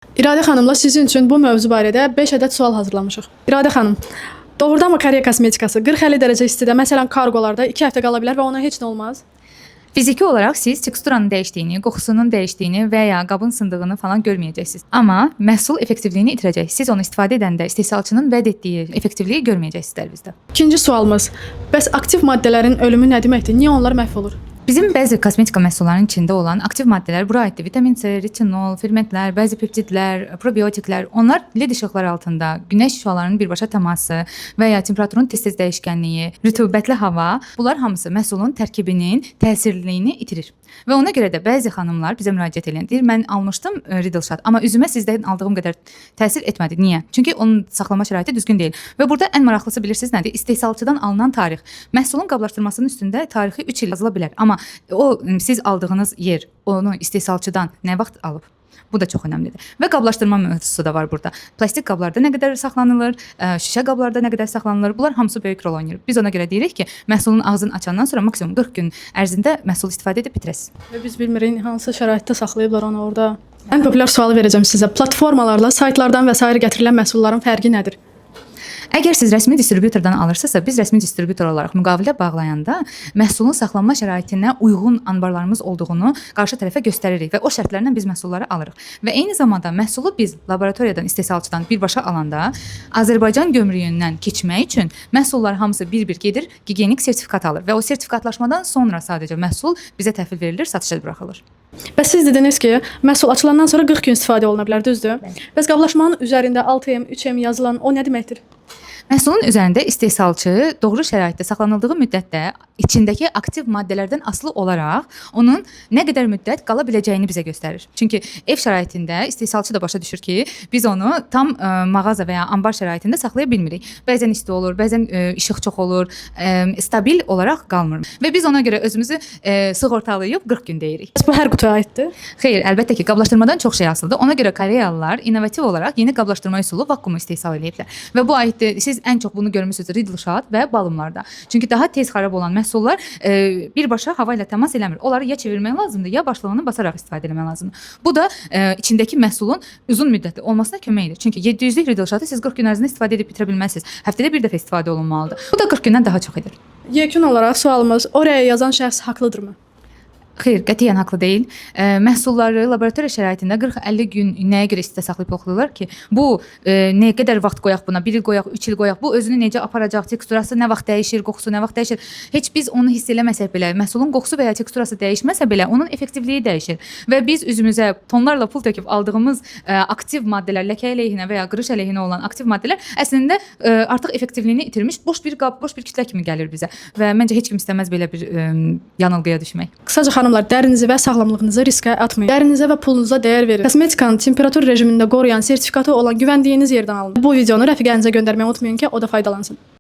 İradə xanımla sizin üçün bu mövzu barədə 5 ədəd sual hazırlamışıq. İradə xanım, doğrudanmı Koreya kosmetikası 40-50 dərəcə istidə, məsələn kargolarda 2 həftə qala bilər və ona heç nə olmaz? Fiziki olaraq siz teksturanın dəyişdiyini, qoxusunun dəyişdiyini və ya qabın sındığını falan görməyəcəksiniz. Amma məhsul effektivliyini itirəcək. Siz onu istifadə edəndə istehsalçının vəd etdiyi effektivliyi görməyəcəksiniz dərvizdə. İkinci sualımız, bəs aktiv maddələrin ölümü nə deməkdir? Niyə onlar məhv olur? Bizim bəzi kosmetika məhsullarının içində olan aktiv maddələr bura aiddir. Vitamin C, retinol, fermentlər, bəzi peptidlər, probiotiklər, onlar led işıqları altında, günəş şüalarının birbaşa təması və ya temperaturun tez-tez dəyişkənliyi, rütubətli hava, bunlar hamısı məhsulun tərkibinin təsirliliyini itirir. Və ona görə də bəzi xanımlar bizə müraciət edən deyir, mən almışdım Riddle Shot, amma üzümə sizdən aldığım qədər təsir etmədi. Niyə? Çünki onun saxlama şəraiti düzgün deyil. Və burada ən maraqlısı bilirsiniz nədir? İstehsalçıdan alınan tarix. Məhsulun qablaşdırmasının üstündə tarixi 3 il yazıla bilər, amma o siz aldığınız yer onu istehsalçıdan nə vaxt alıb? Bu da çox önəmlidir. Və qablaşdırma mövzusu da var burada. Plastik qablarda nə qədər saxlanılır, şüşə qablarda nə qədər saxlanılır, bunlar hamısı böyük rol oynayır. Biz ona görə deyirik ki, məhsulun ağzını açandan sonra maksimum 40 gün ərzində məhsul istifadə edib bitirəsiniz. Və biz bilmirik hansı şəraitdə saxlayıblar onu orada. Ən populyar sualı verəcəm sizə. Platformalarla, saytlardan və s. gətirilən məhsulların fərqi nədir? Əgər siz rəsmi distributordan alırsınızsa, biz rəsmi distributor olaraq müqavilə bağlayanda məhsulun saxlanma şəraitinə uyğun anbarlarımız olduğunu qarşı tərəfə göstəririk və o şərtlərlə biz məhsulları alırıq. Və eyni zamanda məhsulu biz laboratoriyadan, istehsalçıdan birbaşa alanda Azərbaycan gömrüyündən keçmək üçün məhsullar hamısı bir-bir gedir, gigiyenik sertifikat alır və o sertifikatlaşmadan sonra sadəcə məhsul bizə təhvil verilir, satışa buraxılır. Bəs siz dediniz ki, məhsul açılandan sonra 40 gün istifadə oluna bilər, düzdür? Bəs qablaşmanın üzərində 6M, 3M yazılan o nə deməkdir? Məhsulun üzərində istehsalçı doğru şəraitdə saxlanıldığı müddətdə içindəki aktiv maddələrdən asılı olaraq onun nə qədər müddət qala biləcəyini bizə göstərir. Çünki ev şəraitində istehsalçı da başa düşür ki, biz onu tam mağaza və ya ambar şəraitində saxlaya bilmirik. Bəzən isti olur, bəzən işıq çox olur, stabil olaraq qalmır. Və biz ona görə özümüzü sığortalayıb 40 gün deyirik. Bəs bu hər qutuya aiddir? Xeyr, əlbəttə ki, qablaşdırmadan çox şey asılıdır. Ona görə Koreyalılar innovativ olaraq yeni qablaşdırma üsulu vakuumu istehsal ediblər. Və bu aiddir. Siz ən çox bunu görmüsünüz Riddle Shot və balımlarda. Çünki daha tez xarab olan məhsullar birbaşa hava ilə təmas eləmir. Onları ya çevirmək lazımdır, ya başlığını basaraq istifadə etmək lazımdır. Bu da içindəki məhsulun uzun müddətli olmasına kömək edir. Çünki 700-lük Riddle Shot'ı siz 40 gün ərzində istifadə edib bitirə bilməzsiniz. Həftədə bir dəfə istifadə olunmalıdır. Bu da 40 gündən daha çox edir. Yekun olaraq sualımız, oraya yazan şəxs haqlıdırmı? Xeyr, qətiyyən haqlı deyil. Məhsulları laboratoriya şəraitində 40-50 gün nəyə görə istidə saxlayıb yoxlayırlar ki, bu nə qədər vaxt qoyaq buna, 1 il qoyaq, 3 il qoyaq, bu özünü necə aparacaq, teksturası nə vaxt dəyişir, qoxusu nə vaxt dəyişir. Heç biz onu hiss eləməsək belə, məhsulun qoxusu və ya teksturası dəyişməsə belə, onun effektivliyi dəyişir. Və biz üzümüzə tonlarla pul töküb aldığımız aktiv maddələr, ləkə əleyhinə və ya qırış əleyhinə olan aktiv maddələr əslində artıq effektivliyini itirmiş, boş bir qab, boş bir kütlə kimi gəlir bizə. Və məncə heç kim istəməz belə bir yanılğıya düşmək. Qısaca xanımlar, dərinizi və sağlamlığınızı riskə atmayın. Dərinizə və pulunuza dəyər verin. Kosmetikanın temperatur rejimində qoruyan sertifikatı olan güvəndiyiniz yerdən alın. Bu videonu rəfiqənizə göndərməyi unutmayın ki, o da faydalansın.